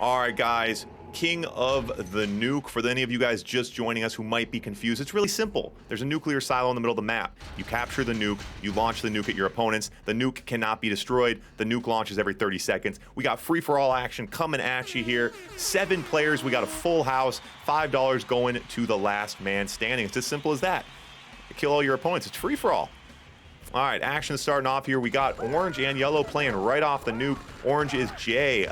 All right, guys. King of the nuke. For any of you guys just joining us who might be confused, it's really simple. There's a nuclear silo in the middle of the map. You capture the nuke, you launch the nuke at your opponents. The nuke cannot be destroyed. The nuke launches every 30 seconds. We got free-for-all action coming at you here. 7 players, we got a full house. $5 going to the last man standing. It's as simple as that. You kill all your opponents. It's free-for-all. All right, action starting off here. We got orange and yellow playing right off the nuke. Orange is Jay.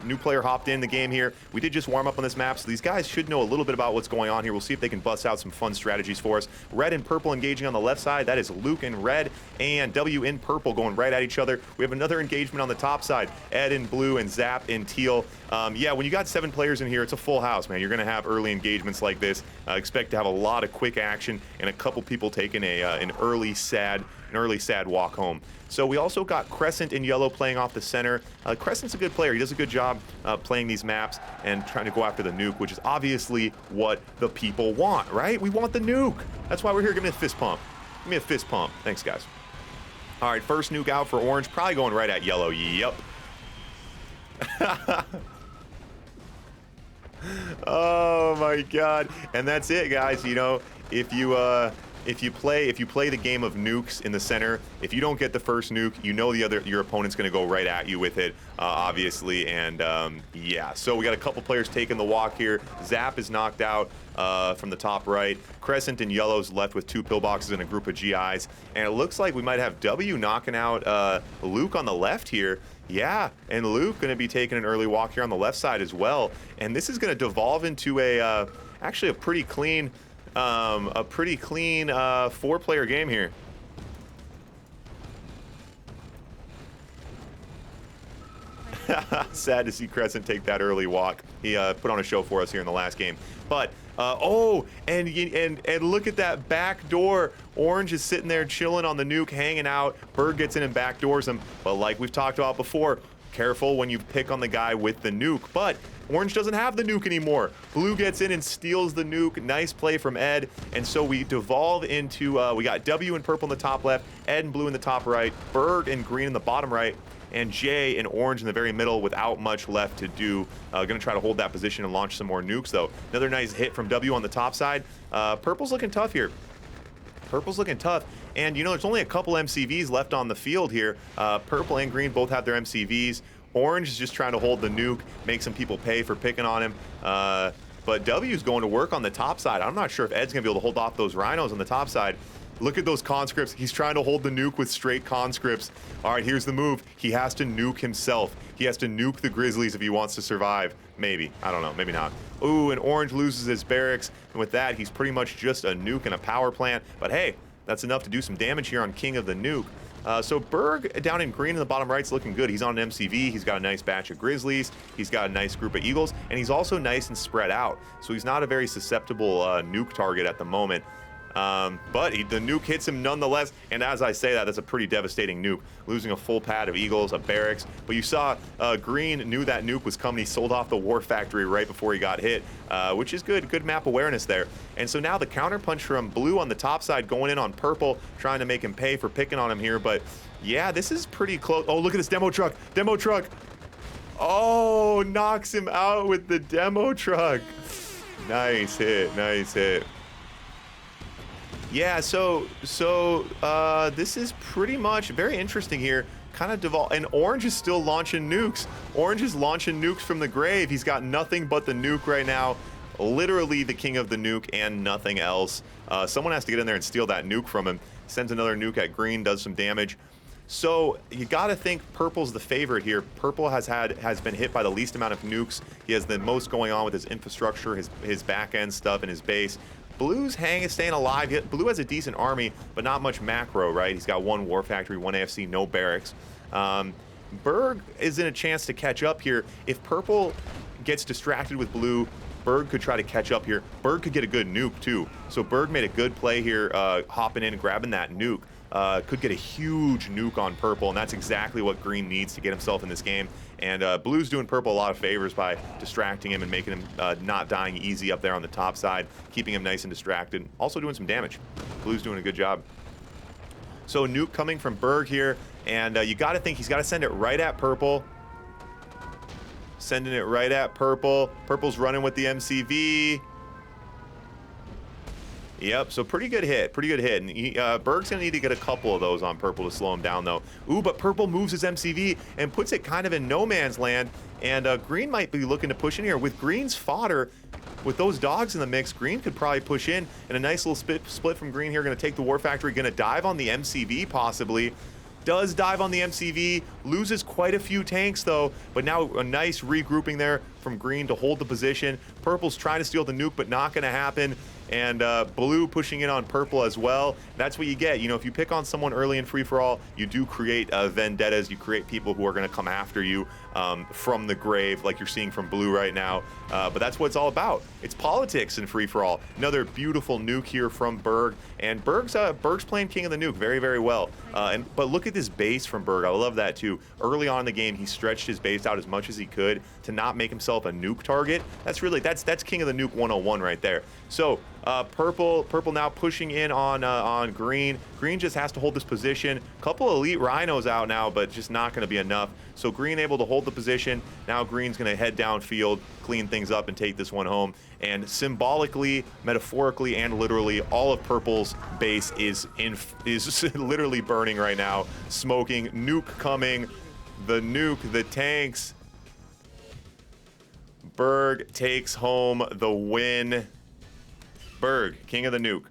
New player hopped in the game here. We did just warm up on this map, so these guys should know a little bit about what's going on here. We'll see if they can bust out some fun strategies for us. Red and purple engaging on the left side. That is Luke in red and W in purple going right at each other. We have another engagement on the top side. Ed in blue and Zap in teal. Yeah, when you got 7 players in here, it's a full house, man. You're going to have early engagements like this. Expect to have a lot of quick action and a couple people taking an early sad walk home. So we also got Crescent in yellow playing off the center. Crescent's a good player. He does a good job playing these maps and trying to go after the nuke, which is obviously what the people want, right? We want the nuke. That's why we're here. Give me a fist pump. Give me a fist pump. Thanks, guys. All right, first nuke out for orange. Probably going right at yellow. Yep. Oh my god. And that's it, guys. You know, if you play the game of nukes in the center, if you don't get the first nuke, you know your opponent's going to go right at you with it, obviously. And yeah, so we got a couple players taking the walk here. Zap is knocked out from the top right. Crescent and yellow's left with 2 pillboxes and a group of GIs. And it looks like we might have W knocking out Luke on the left here. Yeah, and Luke going to be taking an early walk here on the left side as well. And this is going to devolve into actually a pretty clean 4-player game here. Sad to see Crescent take that early walk. He put on a show for us here in the last game. But oh, and look at that back door. Orange is sitting there chilling on the nuke, hanging out. Bird gets in and backdoors him. But like we've talked about before, careful when you pick on the guy with the nuke. But orange doesn't have the nuke anymore. Blue gets in and steals the nuke. Nice play from Ed. And so we devolve into, we got W and purple in the top left, Ed and blue in the top right, Berg and green in the bottom right, and Jay and orange in the very middle without much left to do. Gonna try to hold that position and launch some more nukes though. Another nice hit from W on the top side. Purple's looking tough here. Purple's looking tough. And you know, there's only a couple MCVs left on the field here. Purple and green both have their MCVs. Orange is just trying to hold the nuke, make some people pay for picking on him. But W's going to work on the top side. I'm not sure if Ed's going to be able to hold off those rhinos on the top side. Look at those conscripts. He's trying to hold the nuke with straight conscripts. All right, here's the move. He has to nuke himself. He has to nuke the Grizzlies if he wants to survive. Maybe. I don't know. Maybe not. Ooh, and orange loses his barracks. And with that, he's pretty much just a nuke and a power plant. But hey, that's enough to do some damage here on King of the Nuke. So Berg down in green in the bottom right's looking good. He's on an MCV. He's got a nice batch of Grizzlies. He's got a nice group of Eagles. And he's also nice and spread out. So he's not a very susceptible nuke target at the moment. But the nuke hits him nonetheless, and as I say that's a pretty devastating nuke, losing a full pad of Eagles, a barracks. But you saw Green knew that nuke was coming. He sold off the War Factory right before he got hit, which is good map awareness there. And so now the counterpunch from Blue on the top side going in on Purple, trying to make him pay for picking on him here. But yeah, this is pretty close. Oh, look at this demo truck. Oh, knocks him out with the demo truck. Nice hit. Yeah, so this is pretty much very interesting here. Kind of devolve, and Orange is still launching nukes. Orange is launching nukes from the grave. He's got nothing but the nuke right now. Literally the king of the nuke and nothing else. Someone has to get in there and steal that nuke from him. Sends another nuke at green, does some damage. So you got to think Purple's the favorite here. Purple has been hit by the least amount of nukes. He has the most going on with his infrastructure, his back end stuff, and his base. Blue's staying alive. Blue has a decent army, but not much macro, right? He's got 1 War Factory, 1 AFC, no barracks. Berg is in a chance to catch up here. If Purple gets distracted with Blue, Berg could try to catch up here. Berg could get a good nuke, too. So Berg made a good play here, hopping in and grabbing that nuke. Could get a huge nuke on Purple, and that's exactly what Green needs to get himself in this game. And Blue's doing Purple a lot of favors by distracting him and making him not dying easy up there on the top side, keeping him nice and distracted, also doing some damage. Blue's doing a good job. So nuke coming from Berg here, and you got to think he's got to send it right at Purple. Sending it right at Purple. Purple's running with the MCV. Yep, so pretty good hit, And Berg's gonna need to get a couple of those on Purple to slow him down, though. Ooh, but Purple moves his MCV and puts it kind of in no man's land, and Green might be looking to push in here. With Green's fodder, with those dogs in the mix, Green could probably push in, and a nice little split from Green here. Gonna take the War Factory, gonna dive on the MCV possibly. Does dive on the MCV, loses quite a few tanks though, but now a nice regrouping there from Green to hold the position. Purple's trying to steal the nuke, but not gonna happen. And Blue pushing in on Purple as well. That's what you get. You know, if you pick on someone early in free-for-all, you do create vendettas. You create people who are going to come after you from the grave, like you're seeing from Blue right now. But that's what it's all about. It's politics in free-for-all. Another beautiful nuke here from Berg. And Berg's playing King of the Nuke very, very well. But look at this base from Berg. I love that too. Early on in the game, he stretched his base out as much as he could to not make himself a nuke target. That's King of the Nuke 101 right there. So Purple now pushing in on Green. Green just has to hold this position. Couple elite rhinos out now, but just not going to be enough. So Green able to hold the position. Now Green's going to head downfield, clean things up, and take this one home. And symbolically, metaphorically, and literally, all of Purple's base is literally burning right now. Smoking, nuke coming, the nuke, the tanks. Berg takes home the win. Berg, King of the Nuke.